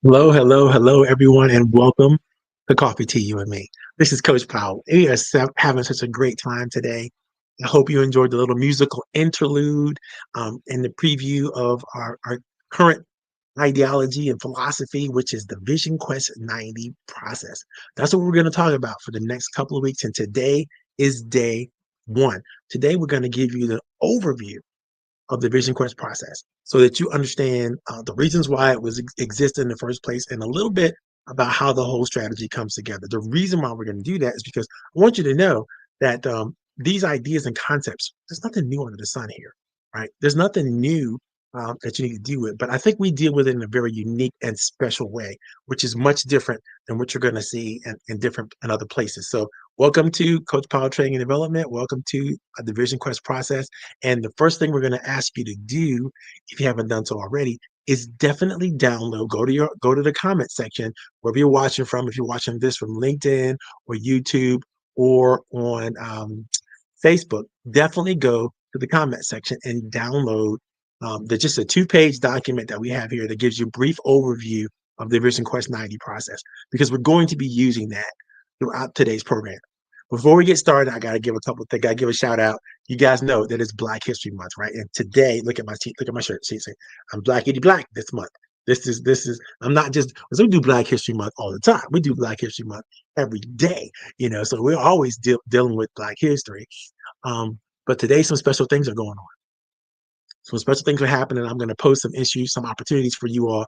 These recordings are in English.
Hello, hello, hello, everyone, and welcome to Coffee Tea, You and Me. This is Coach Powell. We are having such a great time today. I hope you enjoyed the little musical interlude and the preview of our current ideology and philosophy, which is the VisionQuest 90 process. That's what we're going to talk about for the next couple of weeks. And today is day one. Today, we're going to give you the overview of the VisionQuest process so that you understand the reasons why it was exist in the first place and a little bit about how the whole strategy comes together. The reason why we're going to do that is because I want you to know that these ideas and concepts, there's nothing new under the sun here, right? There's nothing new that you need to deal with, but I think we deal with it in a very unique and special way, which is much different than what you're going to see in other places. So welcome to Coach Power Training and Development. Welcome to the VisionQuest process. And the first thing we're going to ask you to do, if you haven't done so already, is definitely download. Go to the comment section wherever you're watching from. If you're watching this from LinkedIn or YouTube or on Facebook, definitely go to the comment section and download just a 2-page document that we have here that gives you a brief overview of the VisionQuest 90 process, because we're going to be using that throughout today's program. Before we get started, I gotta give a couple things. Gotta give a shout out. You guys know that it's Black History Month, right? And today, look at my look at my shirt. See, I'm Blackity Black this month. This is. I'm not just. So we do Black History Month all the time. We do Black History Month every day. You know, so we're always dealing with Black history. But today, some special things are going on. Some special things are happening. I'm going to post some issues, some opportunities for you all.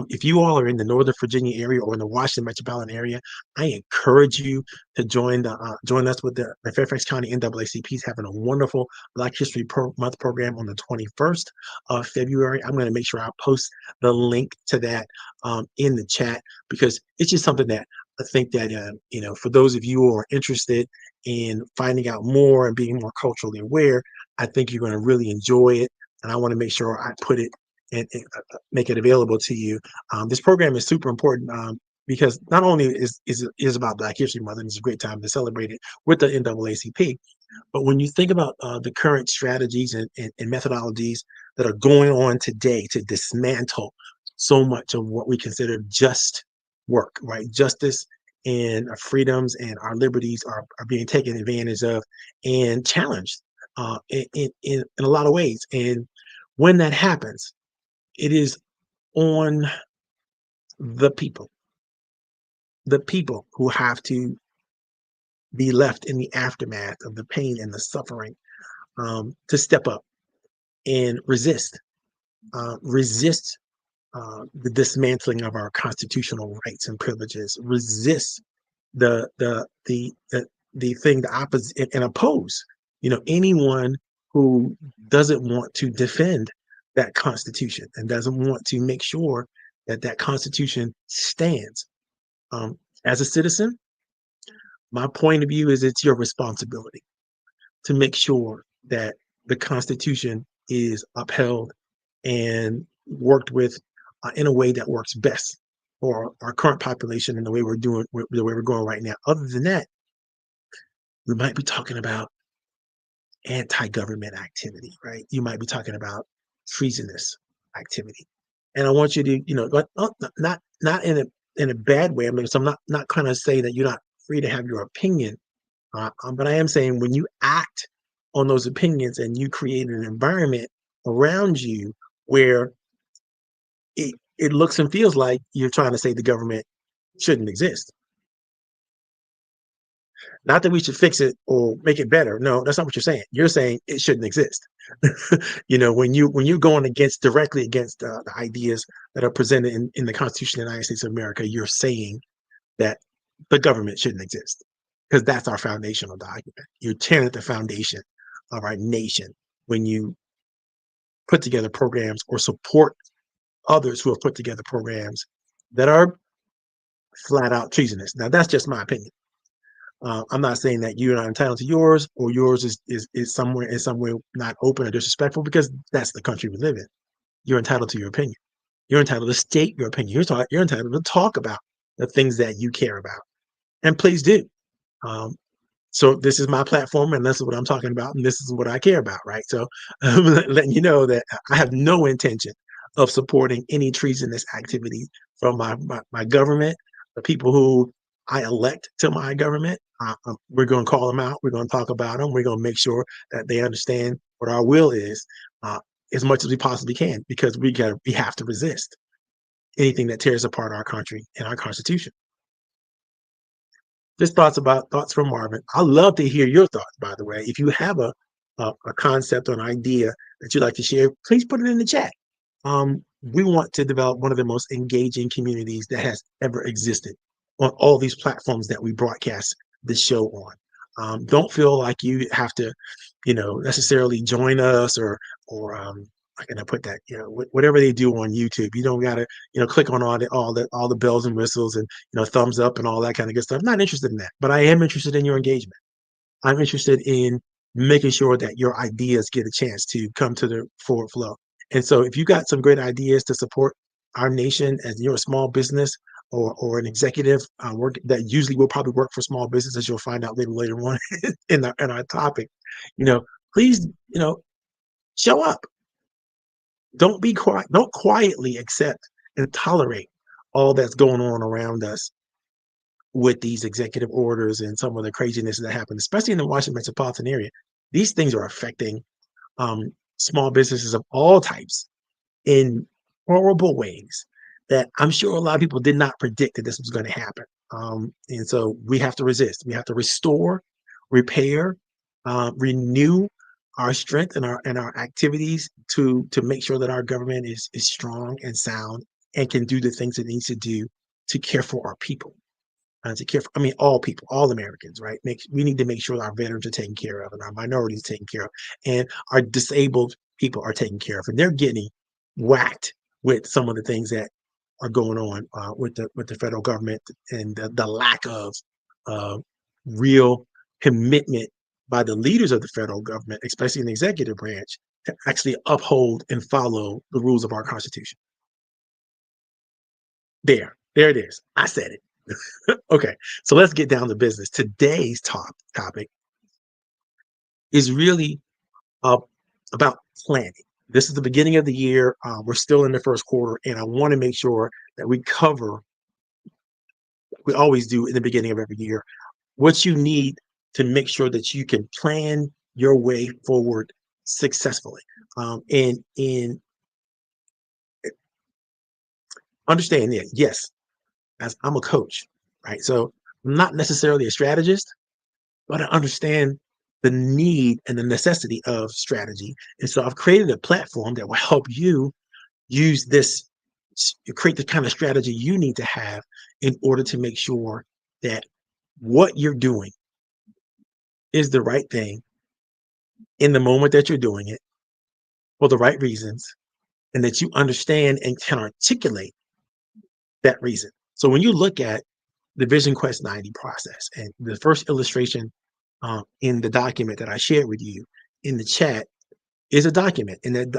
If you all are in the Northern Virginia area or in the Washington metropolitan area, I encourage you to join us with the Fairfax County NAACP is having a wonderful Black History Month program on the 21st of February. I'm going to make sure I post the link to that in the chat because it's just something that I think that for those of you who are interested in finding out more and being more culturally aware, I think you're going to really enjoy it. And I want to make sure I put it and make it available to you. This program is super important because not only is about Black History Month, and it's a great time to celebrate it with the NAACP, but when you think about the current strategies and methodologies that are going on today to dismantle so much of what we consider just work, right? Justice and our freedoms and our liberties are being taken advantage of and challenged in a lot of ways. And when that happens, it is on the people who have to be left in the aftermath of the pain and the suffering to step up and resist the dismantling of our constitutional rights and privileges, resist the the the the, the thing, the opposite, and oppose anyone who doesn't want to defend that Constitution and doesn't want to make sure that that Constitution stands. As a citizen, my point of view is it's your responsibility to make sure that the Constitution is upheld and worked with in a way that works best for our current population and the way we're going right now. Other than that, we might be talking about anti-government activity, right? You might be talking about treasonous activity, and I want you to, not in a bad way. I mean, so I'm not kind of saying that you're not free to have your opinion, but I am saying when you act on those opinions and you create an environment around you where it looks and feels like you're trying to say the government shouldn't exist. Not that we should fix it or make it better. No, that's not what you're saying. You're saying it shouldn't exist. When you're going directly against the ideas that are presented in the Constitution of the United States of America, you're saying that the government shouldn't exist because that's our foundational document. You're tearing at the foundation of our nation when you put together programs or support others who have put together programs that are flat out treasonous. Now, that's just my opinion. I'm not saying that you're not entitled to yours or yours is somewhere not open or disrespectful because that's the country we live in. You're entitled to your opinion. You're entitled to state your opinion. You're entitled to talk about the things that you care about. And please do. So this is my platform and this is what I'm talking about and this is what I care about, right? So I'm letting you know that I have no intention of supporting any treasonous activity from my government, the people who I elect to my government. We're going to call them out. We're going to talk about them. We're going to make sure that they understand what our will is as much as we possibly can because we have to resist anything that tears apart our country and our Constitution. Just thoughts from Marvin. I love to hear your thoughts, by the way. If you have a concept or an idea that you'd like to share, please put it in the chat. We want to develop one of the most engaging communities that has ever existed on all these platforms that we broadcast this show on. Don't feel like you have to, necessarily join us or how can I put that? Whatever they do on YouTube, you don't gotta, click on all the bells and whistles and thumbs up and all that kind of good stuff. I'm not interested in that, but I am interested in your engagement. I'm interested in making sure that your ideas get a chance to come to the forward flow. And so if you got some great ideas to support our nation as you're a small business or an executive work that usually will probably work for small business, as you'll find out later on in our topic, please, show up. Don't be quiet. Don't quietly accept and tolerate all that's going on around us with these executive orders and some of the craziness that happened, especially in the Washington metropolitan area. These things are affecting small businesses of all types in horrible ways that I'm sure a lot of people did not predict that this was going to happen. And so we have to resist. We have to restore, repair, renew our strength and our activities to make sure that our government is strong and sound and can do the things it needs to do to care for our people. To care for, I mean, all people, all Americans, right? We need to make sure our veterans are taken care of and our minorities taken care of and our disabled people are taken care of. And they're getting whacked with some of the things that are going on with the federal government and the lack of uh, real commitment by the leaders of the federal government, especially in the executive branch, to actually uphold and follow the rules of our Constitution. There it is. I said it. Okay, so let's get down to business. Today's topic is really uh, about planning. This is the beginning of the year. We're still in the first quarter, and I want to make sure that we cover, we always do in the beginning of every year, what you need to make sure that you can plan your way forward successfully. And understand that, yes, as I'm a coach, right? So I'm not necessarily a strategist, but I understand the need and the necessity of strategy. And so I've created a platform that will help you use this, create the kind of strategy you need to have in order to make sure that what you're doing is the right thing in the moment that you're doing it for the right reasons, and that you understand and can articulate that reason. So when you look at the VisionQuest 90 process and the first illustration in the document that I shared with you in the chat is a document, and that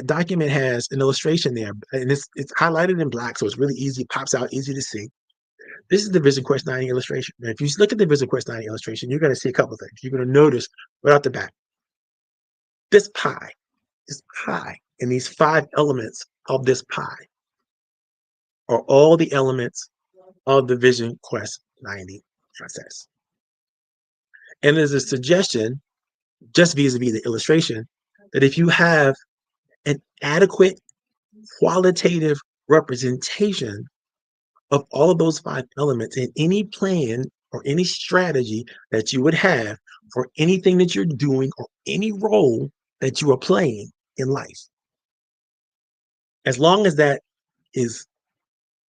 document has an illustration there, and it's highlighted in black, so it's really easy. It pops out, easy to see. This is the VisionQuest 90 illustration. And if you look at the VisionQuest 90 illustration, you're going to see a couple of things. You're going to notice right off the bat, this pie, and these 5 elements of this pie are all the elements of the VisionQuest 90 process. And there's a suggestion, just vis-a-vis the illustration, that if you have an adequate qualitative representation of all of those 5 elements in any plan or any strategy that you would have for anything that you're doing or any role that you are playing in life, as long as that is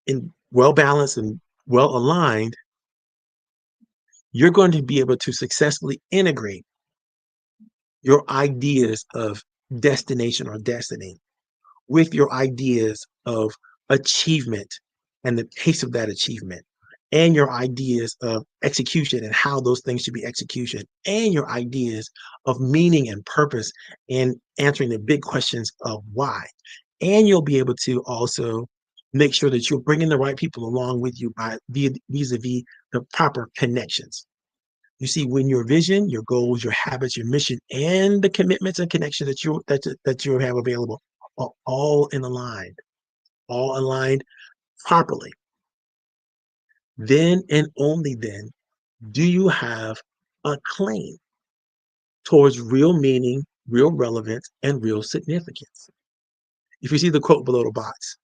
in well balanced and well aligned, you're going to be able to successfully integrate your ideas of destination or destiny with your ideas of achievement and the pace of that achievement, and your ideas of execution and how those things should be execution, and your ideas of meaning and purpose and answering the big questions of why. And you'll be able to also make sure that you're bringing the right people along with you by vis-a-vis the proper connections. You see, when your vision, your goals, your habits, your mission, and the commitments and connections that you have available are all aligned properly, then and only then do you have a claim towards real meaning, real relevance, and real significance. If you see the quote below the box,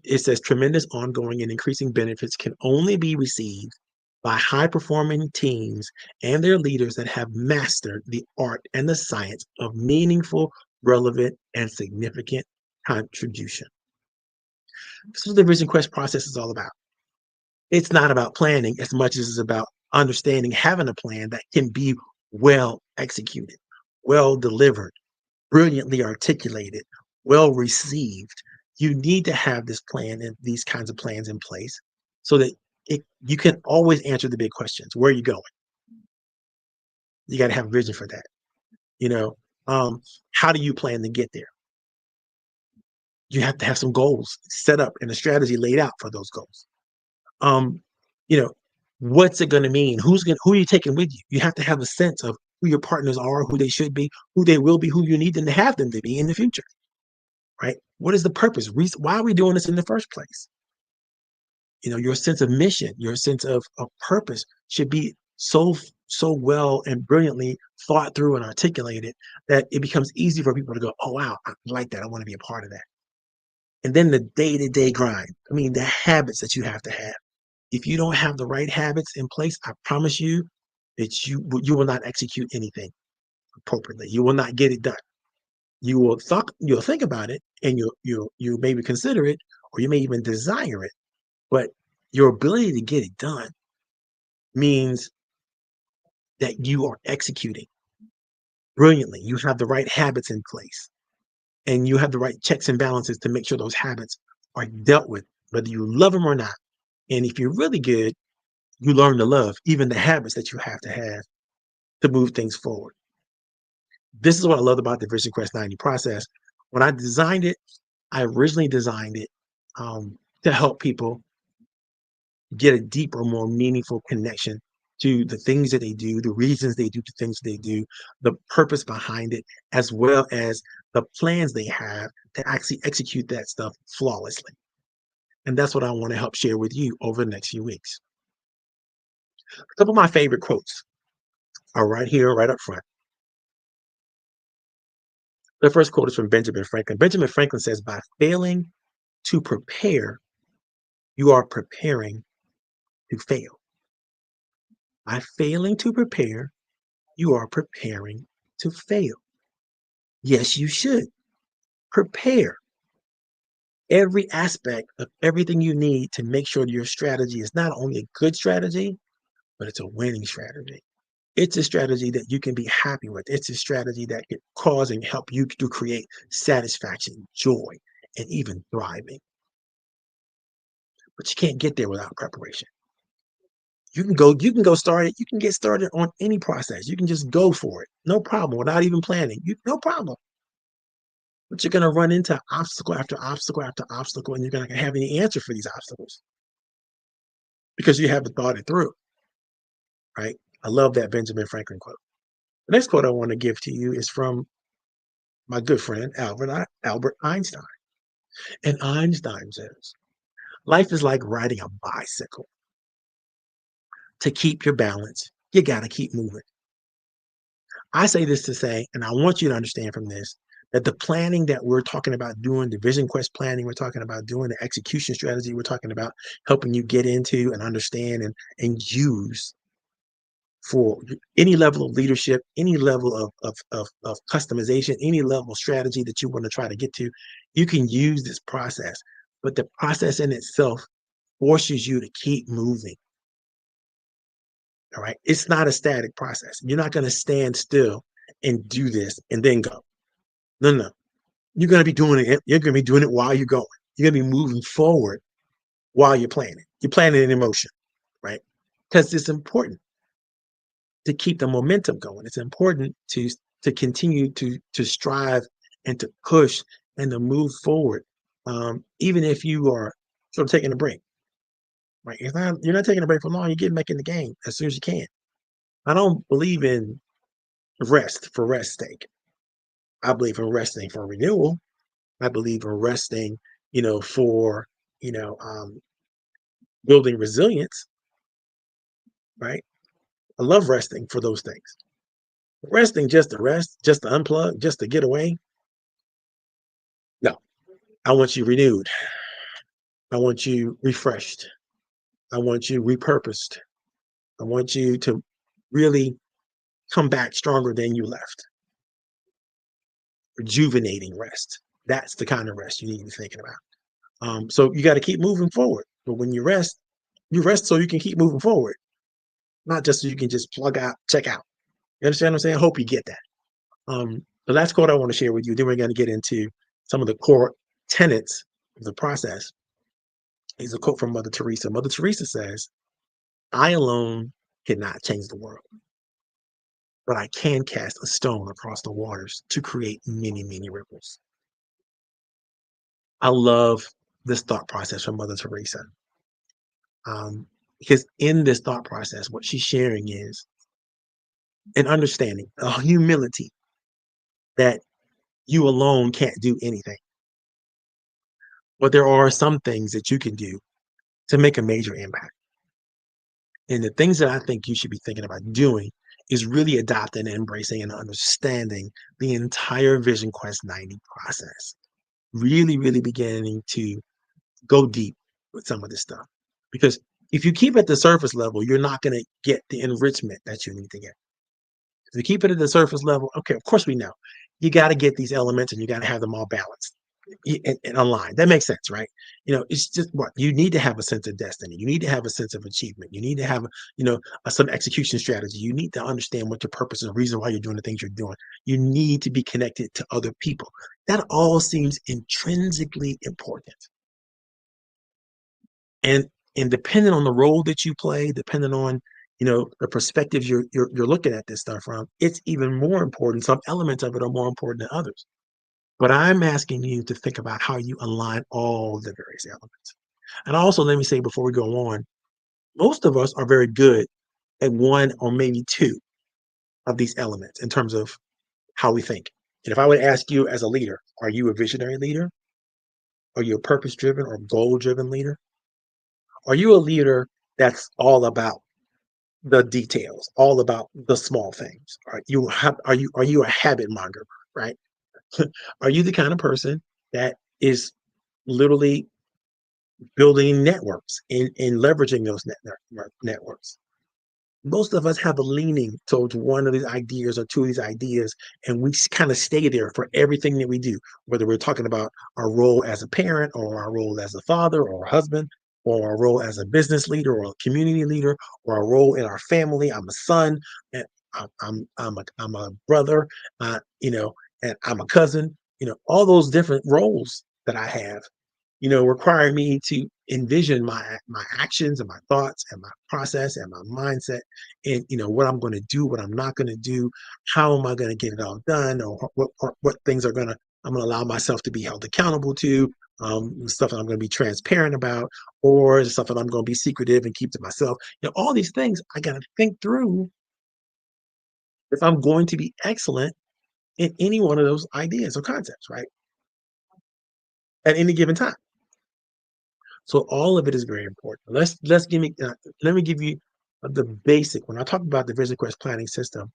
it says tremendous ongoing and increasing benefits can only be received by high-performing teams and their leaders that have mastered the art and the science of meaningful, relevant, and significant contribution. This is what the VisionQuest process is all about. It's not about planning as much as it's about understanding, having a plan that can be well executed, well delivered, brilliantly articulated, well received. You need to have this plan and these kinds of plans in place so that you can always answer the big questions. Where are you going? You got to have a vision for that. You know, how do you plan to get there? You have to have some goals set up and a strategy laid out for those goals. Um, you know, what's it going to mean? Who are you taking with you? You have to have a sense of who your partners are, who they should be, who they will be, who you need them to have them to be in the future. Right? What is the purpose? Why are we doing this in the first place? Your sense of mission, your sense of purpose should be so well and brilliantly thought through and articulated that it becomes easy for people to go, oh wow, I like that. I want to be a part of that. And then the day-to-day grind. I mean, the habits that you have to have. If you don't have the right habits in place, I promise you that you will not execute anything appropriately. You will not get it done. You'll think about it, and you maybe consider it, or you may even desire it, but your ability to get it done means that you are executing brilliantly. You have the right habits in place, and you have the right checks and balances to make sure those habits are dealt with, whether you love them or not. And if you're really good, you learn to love even the habits that you have to move things forward. This is what I loved about the VisionQuest 90 process. When I designed it, I originally designed it to help people get a deeper, more meaningful connection to the things that they do, the reasons they do the things they do, the purpose behind it, as well as the plans they have to actually execute that stuff flawlessly. And that's what I want to help share with you over the next few weeks. A couple of my favorite quotes are right here, right up front. The first quote is from Benjamin Franklin. Benjamin Franklin says, by failing to prepare, you are preparing to fail. By failing to prepare, you are preparing to fail. Yes, you should prepare every aspect of everything you need to make sure your strategy is not only a good strategy, but it's a winning strategy. It's a strategy that you can be happy with. It's a strategy that can cause and help you to create satisfaction, joy, and even thriving. But you can't get there without preparation. You can go start it. You can get started on any process. You can just go for it. No problem, without even planning. No problem. But you're gonna run into obstacle after obstacle after obstacle, and you're gonna have any answer for these obstacles because you haven't thought it through, right? I love that Benjamin Franklin quote. The next quote I want to give to you is from my good friend Albert Einstein. And Einstein says, life is like riding a bicycle. To keep your balance, you got to keep moving. I say this to say, and I want you to understand from this, that the planning that we're talking about doing, the VisionQuest planning, we're talking about doing the execution strategy, we're talking about helping you get into and understand and use for any level of leadership, any level of customization, any level of strategy that you want to try to get to, you can use this process. But the process in itself forces you to keep moving. All right. It's not a static process. You're not going to stand still and do this and then go. No, no. You're going to be doing it. You're going to be doing it while you're going. You're going to be moving forward while you're planning. You're planning in emotion, right? Because it's important to keep the momentum going. It's important to continue to strive and to push and to move forward, even if you are sort of taking a break. Right? You're not taking a break for long. You get back in the game as soon as you can. I don't believe in rest for rest's sake. I believe in resting for renewal. I believe in resting, for you know building resilience. Right? I love resting for those things. Resting just to rest, just to unplug, just to get away. No, I want you renewed. I want you refreshed. I want you repurposed. I want you to really come back stronger than you left. Rejuvenating rest. That's the kind of rest you need to be thinking about. So you got to keep moving forward. But when you rest so you can keep moving forward, not just so you can just plug out, check out. You understand what I'm saying? I hope you get that. The last quote I want to share with you, then we're going to get into some of the core tenets of the process, is a quote from Mother Teresa. Mother Teresa says, I alone cannot change the world, but I can cast a stone across the waters to create many, many ripples. I love this thought process from Mother Teresa. Because in this thought process, what she's sharing is an understanding, a humility that you alone can't do anything. But there are some things that you can do to make a major impact. And the things that I think you should be thinking about doing is really adopting and embracing and understanding the entire Vision Quest 90 process. Really, really beginning to go deep with some of this stuff. Because if you keep it at the surface level, you're not going to get the enrichment that you need to get. If you keep it at the surface level, okay, of course we know you got to get these elements and you got to have them all balanced and aligned. That makes sense, right? It's just what you need to have a sense of destiny. You need to have a sense of achievement. You need to have, some execution strategy. You need to understand what your purpose and reason why you're doing the things you're doing. You need to be connected to other people. That all seems intrinsically important. And and depending on the role that you play, depending on the perspectives you're looking at this stuff from, it's even more important. Some elements of it are more important than others. But I'm asking you to think about how you align all the various elements. And also, let me say before we go on, most of us are very good at one or maybe two of these elements in terms of how we think. And if I would ask you as a leader, are you a visionary leader? Are you a purpose driven or goal driven leader? Are you a leader that's all about the details, all about the small things? Are you a habit monger, right? Are you the kind of person that is literally building networks and leveraging those networks? Most of us have a leaning towards one of these ideas or two of these ideas, and we kind of stay there for everything that we do, whether we're talking about our role as a parent or our role as a father or a husband or our role as a business leader or a community leader or our role in our family. I'm a son, and I'm a brother, and I'm a cousin. All those different roles that I have require me to envision my actions and my thoughts and my process and my mindset and what I'm going to do, what I'm not going to do, how am I going to get it all done, or what things I'm going to allow myself to be held accountable to, stuff that I'm going to be transparent about, or stuff that I'm going to be secretive and keep to myself. All these things I got to think through if I'm going to be excellent in any one of those ideas or concepts, right? At any given time. So all of it is very important. Let me give you the basic. When I talk about the Vision Quest planning system,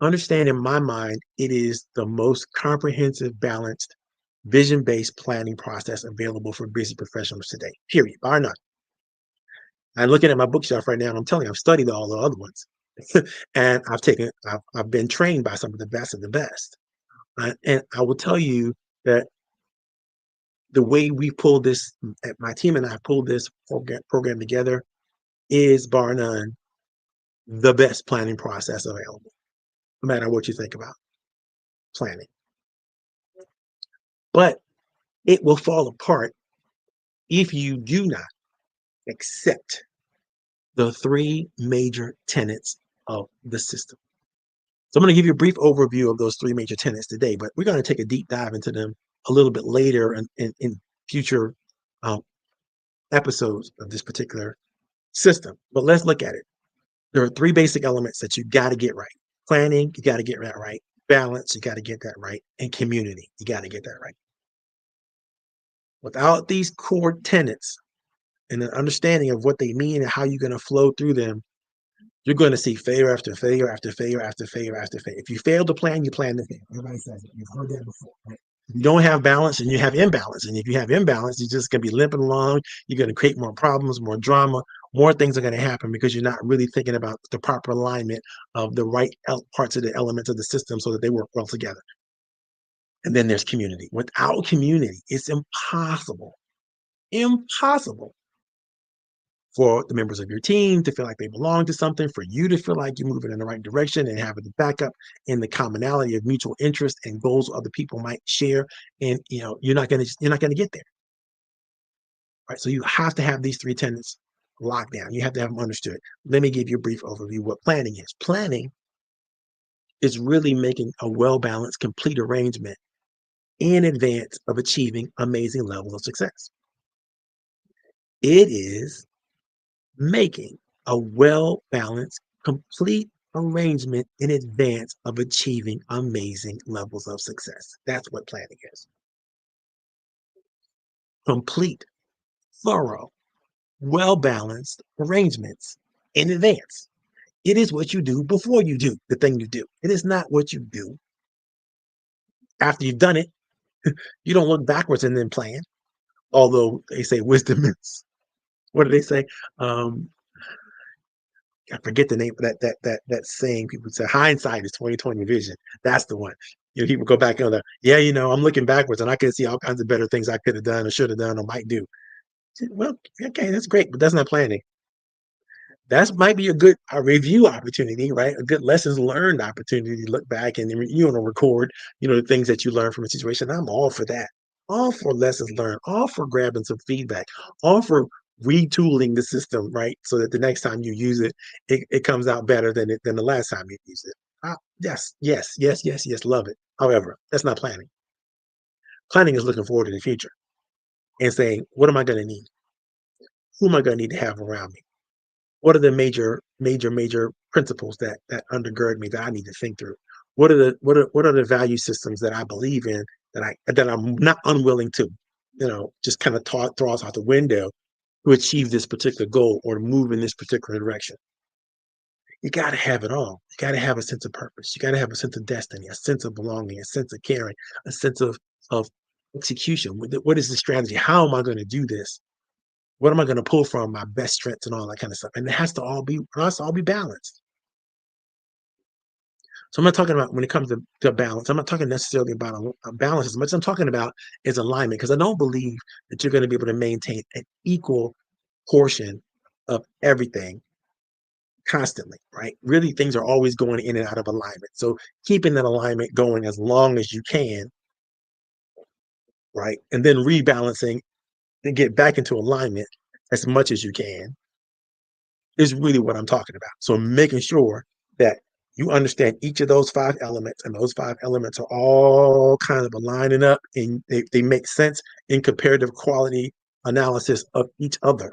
understand in my mind it is the most comprehensive, balanced, vision-based planning process available for busy professionals today. Period. Bar none. I'm looking at my bookshelf right now, and I'm telling you, I've studied all the other ones, and I've been trained by some of the best of the best. And I will tell you that the way we pull this, my team and I pulled this program together is bar none the best planning process available, no matter what you think about planning. But it will fall apart if you do not accept the three major tenets of the system. So I'm going to give you a brief overview of those three major tenets today, but we're going to take a deep dive into them a little bit later in future um, episodes of this particular system. But let's look at it. There are three basic elements that you got to get right. Planning, you got to get that right. Balance, you got to get that right. And community, you got to get that right. Without these core tenets and an understanding of what they mean and how you're going to flow through them, you're going to see failure after failure after failure after failure after failure. If you fail to plan, you plan to fail. Everybody says it. You've heard that before, right? If you don't have balance and you have imbalance. And if you have imbalance, you're just going to be limping along. You're going to create more problems, more drama, more things are going to happen because you're not really thinking about the proper alignment of the right parts of the elements of the system so that they work well together. And then there's community. Without community, it's impossible for the members of your team to feel like they belong to something, for you to feel like you're moving in the right direction and having the backup and the commonality of mutual interest and goals other people might share. And you're not gonna get there. Right. So you have to have these three tenets locked down. You have to have them understood. Let me give you a brief overview of what planning is. Planning is really making a well-balanced, complete arrangement in advance of achieving amazing levels of success. It is making a well-balanced, complete arrangement in advance of achieving amazing levels of success. That's what planning is. Complete, thorough, well-balanced arrangements in advance. It is what you do before you do the thing you do. It is not what you do after you've done it. You don't look backwards and then plan. Although they say wisdom is, what do they say? Um, I forget the name of that saying. People say hindsight is 2020 vision. That's the one. People go back on the, yeah, I'm looking backwards and I can see all kinds of better things I could have done or should have done or might do. Well, okay, that's great, but that's not planning. That might be a good review opportunity, right? A good lessons learned opportunity to look back and record, the things that you learned from a situation. I'm all for that. All for lessons learned, all for grabbing some feedback, all for retooling the system, right? So that the next time you use it, it comes out better than the last time you use it. Yes, yes, yes, yes, yes, love it. However, that's not planning. Planning is looking forward to the future and saying, what am I going to need? Who am I going to need to have around me? What are the major principles that undergird me that I need to think through? What are the value systems that I believe in that I'm not unwilling to, just kind of throw us out the window to achieve this particular goal or to move in this particular direction. You got to have it all. You got to have a sense of purpose. You got to have a sense of destiny, a sense of belonging, a sense of caring, a sense of execution. What is the strategy? How am I going to do this? What am I going to pull from my best strengths and all that kind of stuff? And it has to all be balanced. So I'm not talking about when it comes to balance. I'm not talking necessarily about a balance as much as I'm talking about is alignment, because I don't believe that you're going to be able to maintain an equal portion of everything constantly, right? Really, things are always going in and out of alignment. So keeping that alignment going as long as you can, right? And then rebalancing and get back into alignment as much as you can is really what I'm talking about. So making sure that you understand each of those five elements, and those five elements are all kind of aligning up and they make sense in comparative quality analysis of each other.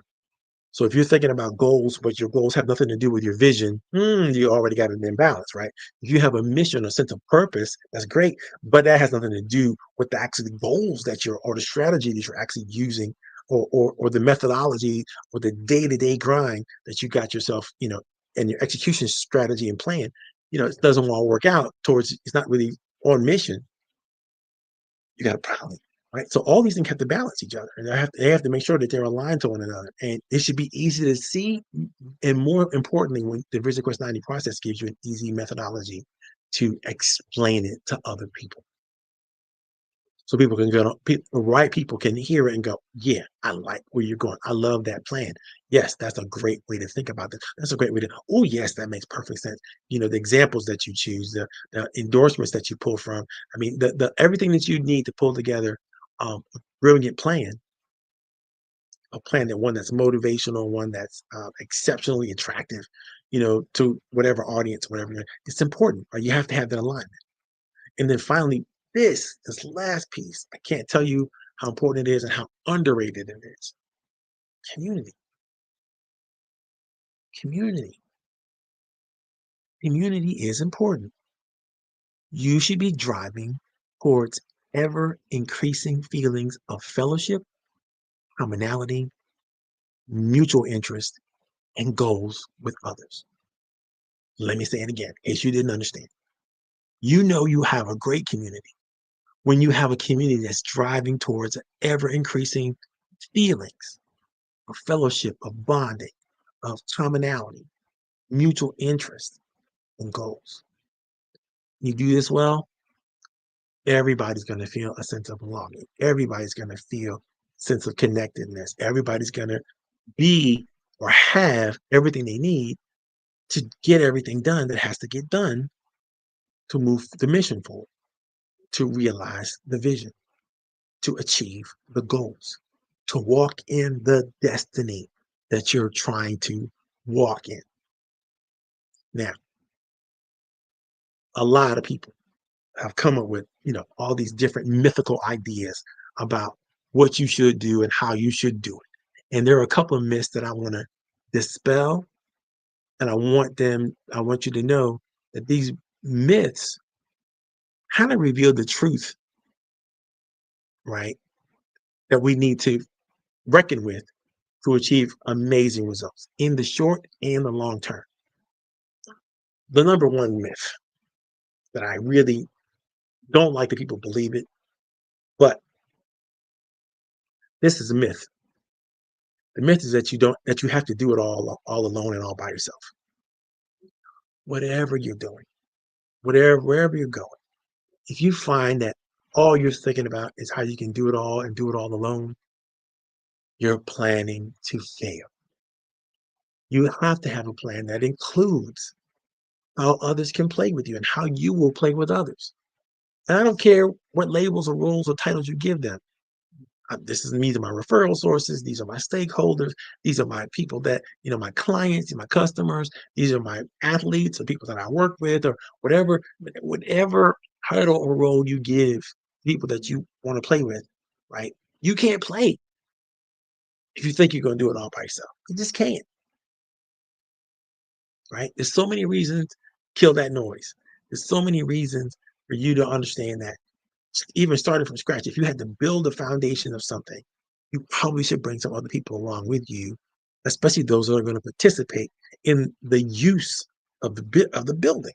So if you're thinking about goals, but your goals have nothing to do with your vision, you already got an imbalance, right? If you have a mission or sense of purpose, that's great, but that has nothing to do with the actual goals or the strategy that you're actually using, or the methodology or the day-to-day grind that you got yourself, and your execution strategy and plan. It doesn't all work out towards. It's not really on mission. You got a problem, right? So all these things have to balance each other, and they have to make sure that they're aligned to one another, and it should be easy to see. And more importantly, when the VisionQuest 90 process gives you an easy methodology to explain it to other people, so people can go, the right people can hear it and go, yeah, I like where you're going. I love that plan. Yes, that's a great way to think about this. That's a great way to, oh, yes, that makes perfect sense. The examples that you choose, the endorsements that you pull from. I mean, the everything that you need to pull together a brilliant plan, a plan one that's motivational, one that's exceptionally attractive, to whatever audience, whatever. It's important, right? You have to have that alignment. And then finally, this last piece, I can't tell you how important it is and how underrated it is. Community, community, community is important. You should be driving towards ever increasing feelings of fellowship, commonality, mutual interest, and goals with others. Let me say it again, in case you didn't understand. You have a great community when you have a community that's driving towards ever increasing feelings of fellowship, of bonding, of commonality, mutual interest, and goals. You do this well, everybody's going to feel a sense of belonging. Everybody's going to feel a sense of connectedness. Everybody's going to be or have everything they need to get everything done that has to get done to move the mission forward, to realize the vision, to achieve the goals, to walk in the destiny that you're trying to walk in. Now, a lot of people have come up with, all these different mythical ideas about what you should do and how you should do it. And there are a couple of myths that I want to dispel, and I want you to know that these myths kind of reveal the truth, right? That we need to reckon with to achieve amazing results in the short and the long term. The number one myth that I really don't like that people believe it, but this is a myth. The myth is that you have to do it all alone and all by yourself. Whatever you're doing, wherever you're going, if you find that all you're thinking about is how you can do it all and do it all alone, you're planning to fail. You have to have a plan that includes how others can play with you and how you will play with others. And I don't care what labels or roles or titles you give them. These are my referral sources. These are my stakeholders. These are my people that, my clients, my customers. These are my athletes or people that I work with or whatever title or role you give people that you want to play with, right? You can't play if you think you're going to do it all by yourself. You just can't, right? There's so many reasons. Kill that noise. There's so many reasons for you to understand that even starting from scratch, if you had to build a foundation of something, you probably should bring some other people along with you, especially those that are going to participate in the use of the building.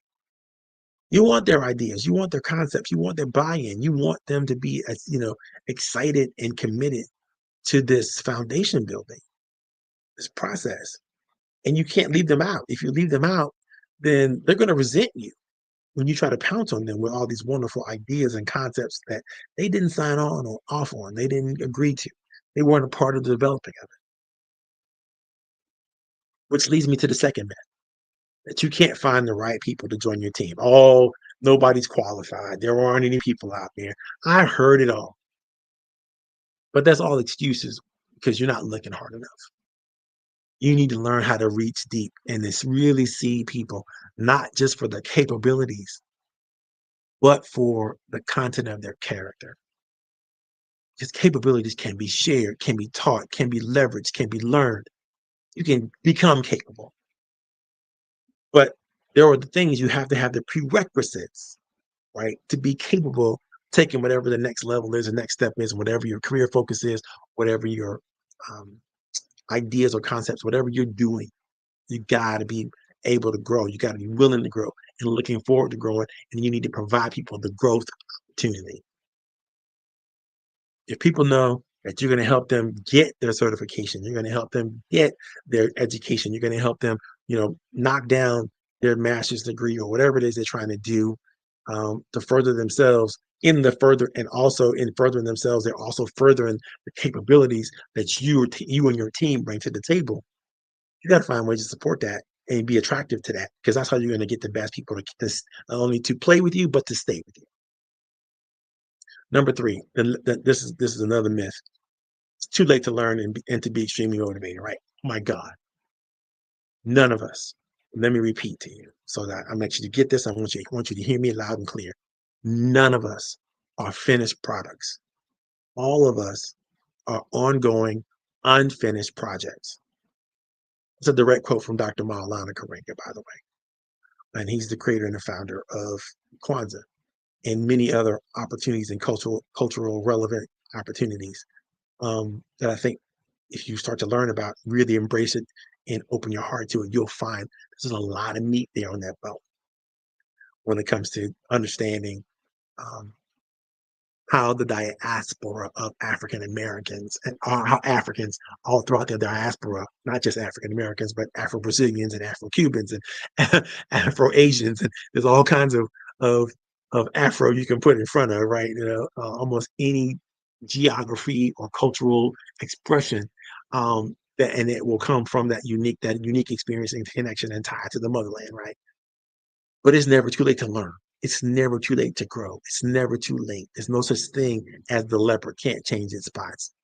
You want their ideas, you want their concepts, you want their buy-in, you want them to be as excited and committed to this foundation building, this process. And you can't leave them out. If you leave them out, then they're going to resent you when you try to pounce on them with all these wonderful ideas and concepts that they didn't sign on or off on, they didn't agree to. They weren't a part of the developing of it. Which leads me to the second myth, that you can't find the right people to join your team. Oh, nobody's qualified. There aren't any people out there. I heard it all. But that's all excuses because you're not looking hard enough. You need to learn how to reach deep and just really see people, not just for the capabilities, but for the content of their character. His capabilities can be shared, can be taught, can be leveraged, can be learned. You can become capable. But there are the things you have to have the prerequisites, right, to be capable taking whatever the next level is, the next step is, whatever your career focus is, whatever your um, ideas or concepts, whatever you're doing, you got to be able to grow. You got to be willing to grow and looking forward to growing. And you need to provide people the growth opportunity. If people know that you're going to help them get their certification, you're going to help them get their education, you're going to help them, knock down their master's degree or whatever it is they're trying to do to further themselves and also in furthering themselves, they're also furthering the capabilities that you and your team bring to the table. You got to find ways to support that and be attractive to that because that's how you're going to get the best people not only to play with you, but to stay with you. Number three, and this is another myth. It's too late to learn and to be extremely motivated, right? Oh my God, none of us. Let me repeat to you so that I want you to get this. I want you to hear me loud and clear. None of us are finished products. All of us are ongoing, unfinished projects. It's a direct quote from Dr. Maulana Karenga, by the way. And he's the creator and the founder of Kwanzaa and many other opportunities and cultural relevant opportunities that I think if you start to learn about, really embrace it and open your heart to it, you'll find there's a lot of meat there on that bone when it comes to understanding um, how the diaspora of African Americans and how Africans all throughout the diaspora, not just African Americans, but Afro Brazilians and Afro Cubans and Afro Asians, and there's all kinds of of Afro you can put in front of, right? Almost any geography or cultural expression, and it will come from that unique experience and connection and tie to the motherland, right? But it's never too late to learn. It's never too late to grow. It's never too late. There's no such thing as the leopard can't change its spots.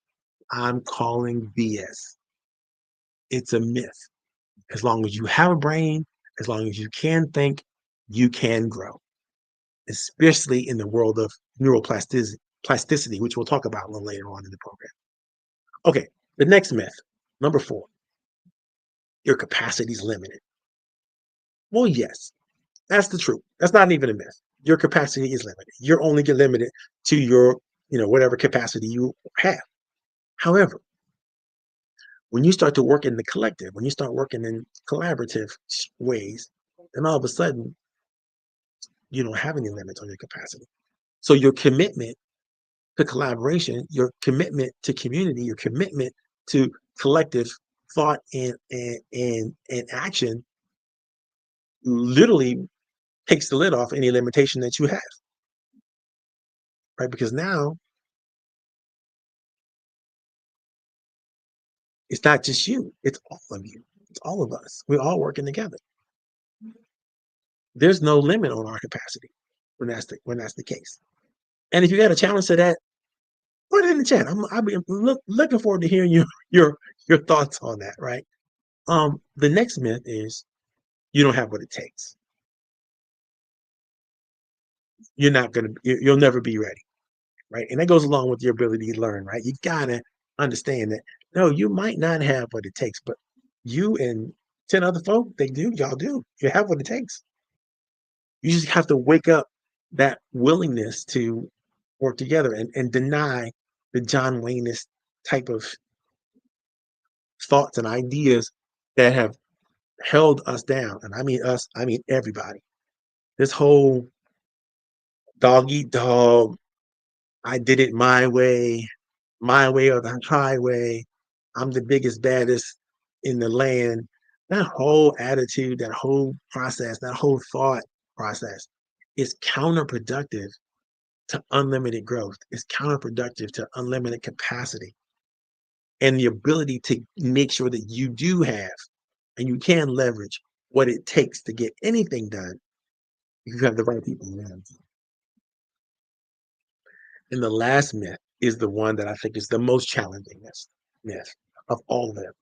I'm calling BS. It's a myth. As long as you have a brain, as long as you can think, you can grow, especially in the world of neuroplasticity, which we'll talk about a little later on in the program. Okay, the next myth, number 4, your capacity is limited. Well, yes, that's the truth. That's not even a myth. Your capacity is limited. You're only limited to your, whatever capacity you have. However, When you start to work in the collective, when you start working in collaborative ways, then all of a sudden you don't have any limits on your capacity. So your commitment to collaboration, your commitment to community, your commitment to collective thought and action literally takes the lid off any limitation that you have, right? Because now it's not just you, it's all of you. It's all of us. We're all working together. There's no limit on our capacity when that's the case. And if you got a challenge to that, put it in the chat. I'll be looking forward to hearing your thoughts on that, right? The next myth is you don't have what it takes. You'll never be ready, right? And that goes along with your ability to learn, right? You gotta understand that no, you might not have what it takes, but you and 10 other folk, they do, y'all do. You have what it takes. You just have to wake up that willingness to work together and deny the John Wayne type of thoughts and ideas that have held us down. And I mean us, I mean everybody. This whole dog eat dog, I did it my way or the highway. I'm the biggest, baddest in the land. That whole attitude, that whole process, that whole thought process is counterproductive to unlimited growth. It's counterproductive to unlimited capacity and the ability to make sure that you do have and you can leverage what it takes to get anything done if you have the right people around you. And the last myth is the one that I think is the most challenging myth of all of them.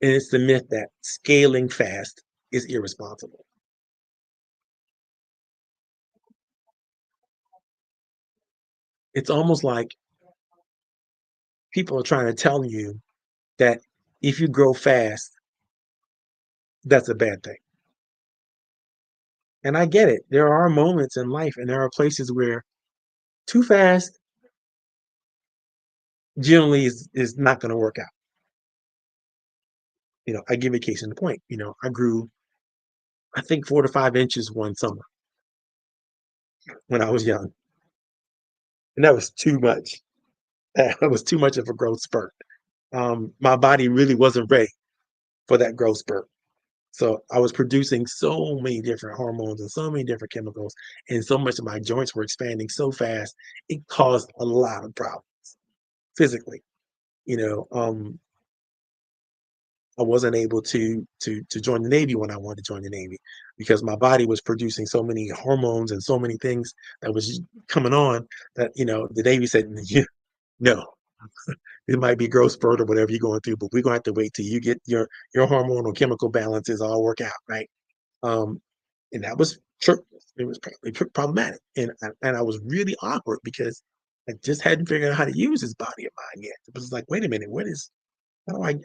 And it's the myth that scaling fast is irresponsible. It's almost like people are trying to tell you that if you grow fast, that's a bad thing. And I get it. There are moments in life and there are places where too fast generally is not going to work out. I give a case in the point. I grew, I think, 4 to 5 inches one summer when I was young. And that was too much. That was too much of a growth spurt. My body really wasn't ready for that growth spurt. So I was producing so many different hormones and so many different chemicals, and so much of my joints were expanding so fast, it caused a lot of problems physically. You know, um, I wasn't able to join the Navy when I wanted to join the Navy because my body was producing so many hormones and so many things that was coming on that the Navy said, no, it might be growth spurt or whatever you're going through, but we're gonna have to wait till you get your hormonal chemical balances all work out, right? Um, and that was true. It was probably problematic, and I was really awkward because I just hadn't figured out how to use this body of mine yet. It was like, wait a minute, how do I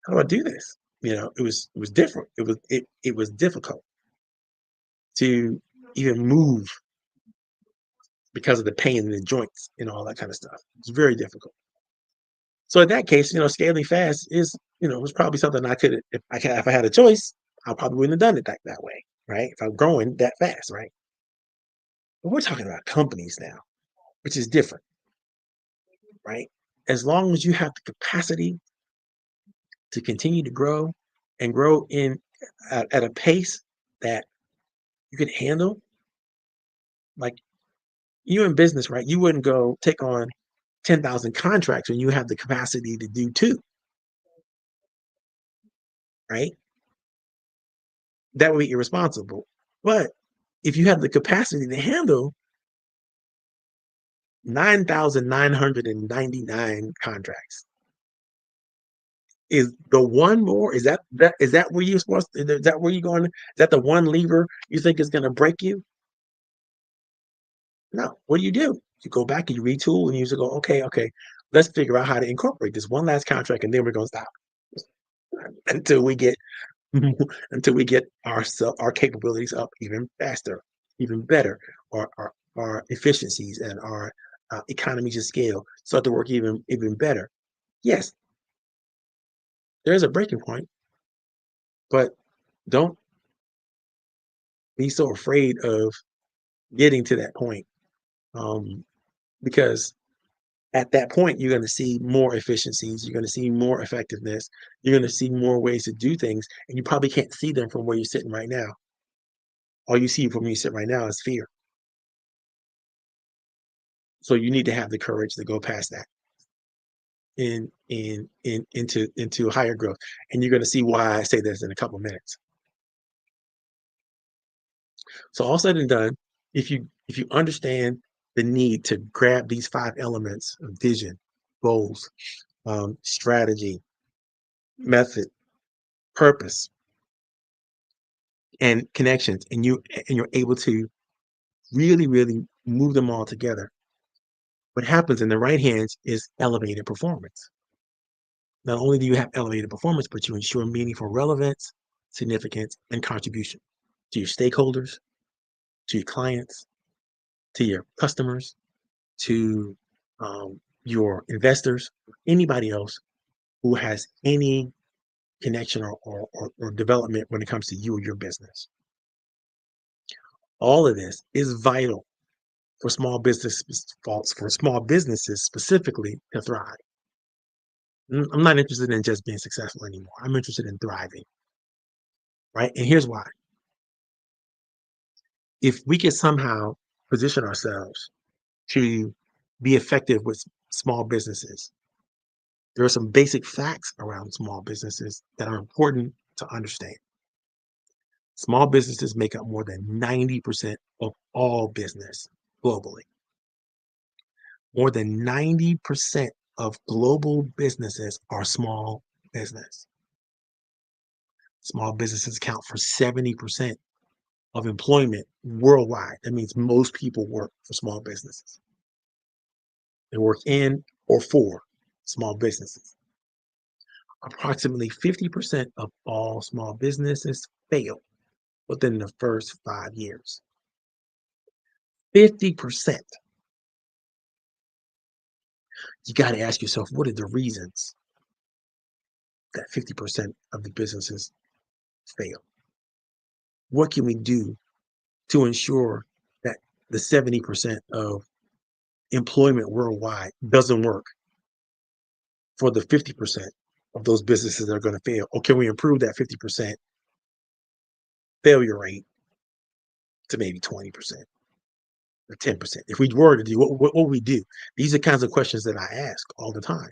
how do I do this? It was different. It was difficult to even move because of the pain in the joints and all that kind of stuff. It's very difficult. So in that case, scaling fast was probably something I could if I had a choice, I probably wouldn't have done it that way, right? If I'm growing that fast, right? But we're talking about companies now, which is different, right? As long as you have the capacity to continue to grow and grow at a pace that you can handle, like you in business, right? You wouldn't go take on 10,000 contracts when you have the capacity to do two, right? That would be irresponsible. But if you have the capacity to handle 9,999 contracts, is the one more, is that where you're supposed to, is that where you're going? Is that the one lever you think is going to break you? No. What do? You go back and you retool and you just go, okay, let's figure out how to incorporate this one last contract and then we're going to stop until we get until we get our capabilities up even faster, even better, our efficiencies and our economies of scale start to work even better. Yes, there's a breaking point, but don't be so afraid of getting to that point, um, because at that point, you're going to see more efficiencies, you're going to see more effectiveness, you're going to see more ways to do things, and you probably can't see them from where you're sitting right now. All you see from where you sit right now is fear. So you need to have the courage to go past that into higher growth. And you're going to see why I say this in a couple of minutes. So all said and done, if you understand the need to grab these five elements of vision, goals, strategy, method, purpose, and connections, and you're able to really move them all together, what happens in the right hands is elevated performance. Not only do you have elevated performance, but you ensure meaningful relevance, significance, and contribution to your stakeholders, to your clients, to your customers, to your investors, anybody else who has any connection or development when it comes to you or your business. All of this is vital for small businesses specifically to thrive. I'm not interested in just being successful anymore. I'm interested in thriving, right? And here's why. If we could somehow position ourselves to be effective with small businesses, there are some basic facts around small businesses that are important to understand. Small businesses make up more than 90% of all business globally. More than 90% of global businesses are small business. Small businesses account for 70% of employment worldwide. That means most people work for small businesses. They work in or for small businesses. Approximately 50% of all small businesses fail within the first 5 years. 50%. You got to ask yourself, what are the reasons that 50% of the businesses fail? What can we do to ensure that the 70% of employment worldwide doesn't work for the 50% of those businesses that are going to fail? Or can we improve that 50% failure rate to maybe 20% or 10%? If we were to do what would we do? These are kinds of questions that I ask all the time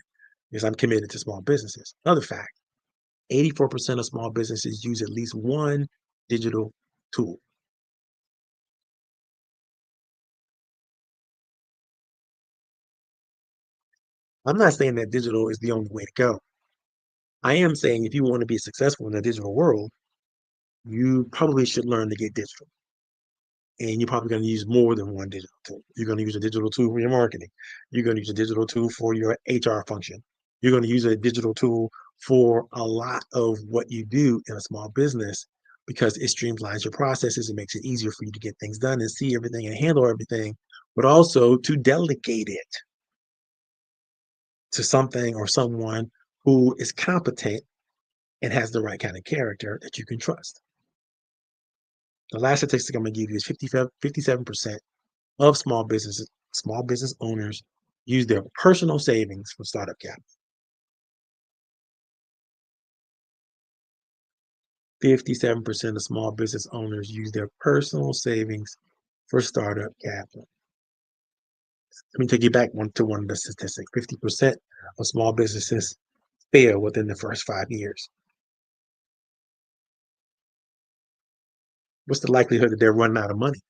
because I'm committed to small businesses. Another fact, 84% of small businesses use at least one digital tool. I'm not saying that digital is the only way to go. I am saying if you want to be successful in the digital world, you probably should learn to get digital. And you're probably going to use more than one digital tool. You're going to use a digital tool for your marketing. You're going to use a digital tool for your HR function. You're going to use a digital tool for a lot of what you do in a small business because it streamlines your processes. It makes it easier for you to get things done and see everything and handle everything, but also to delegate it to something or someone who is competent and has the right kind of character that you can trust. The last statistic I'm going to give you is 57% of small business owners use their personal savings for startup capital. 57% of small business owners use their personal savings for startup capital. Let me take you back to one of the statistics. 50% of small businesses fail within the first 5 years. What's the likelihood that they're running out of money?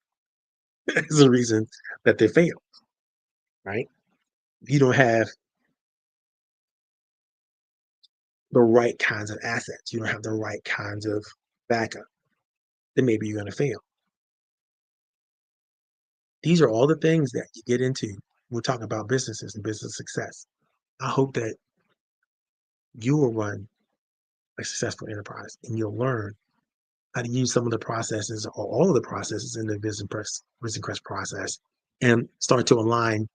Is the reason that they fail, right? If you don't have the right kinds of assets, you don't have the right kinds of backup, then maybe you're going to fail. These are all the things that you get into when we're talking about businesses and business success. I hope that you will run a successful enterprise and you'll learn how to use some of the processes or all of the processes in the VisionQuest process and start to align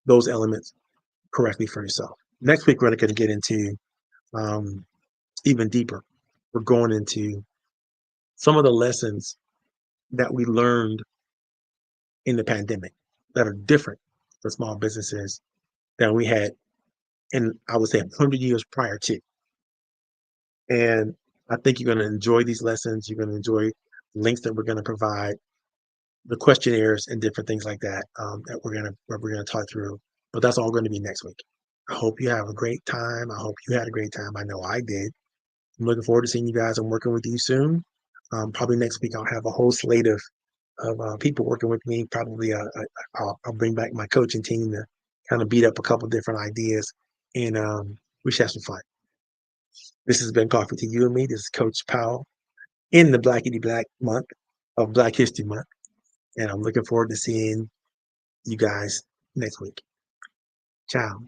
those elements correctly for yourself. Next week, we're going to get into um, even deeper. We're going into some of the lessons that we learned in the pandemic that are different for small businesses than we had in, I would say, 100 years prior to. And I think you're going to enjoy these lessons. You're going to enjoy links that we're going to provide, the questionnaires and different things like that that we're gonna talk through. But that's all going to be next week. I hope you have a great time. I hope you had a great time. I know I did. I'm looking forward to seeing you guys and working with you soon. Probably next week I'll have a whole slate of people working with me. Probably I'll bring back my coaching team to kind of beat up a couple different ideas, and we should have some fun. This has been Coffee to You and Me. This is Coach Powell in the Blackity Black month of Black History Month, and I'm looking forward to seeing you guys next week. Ciao.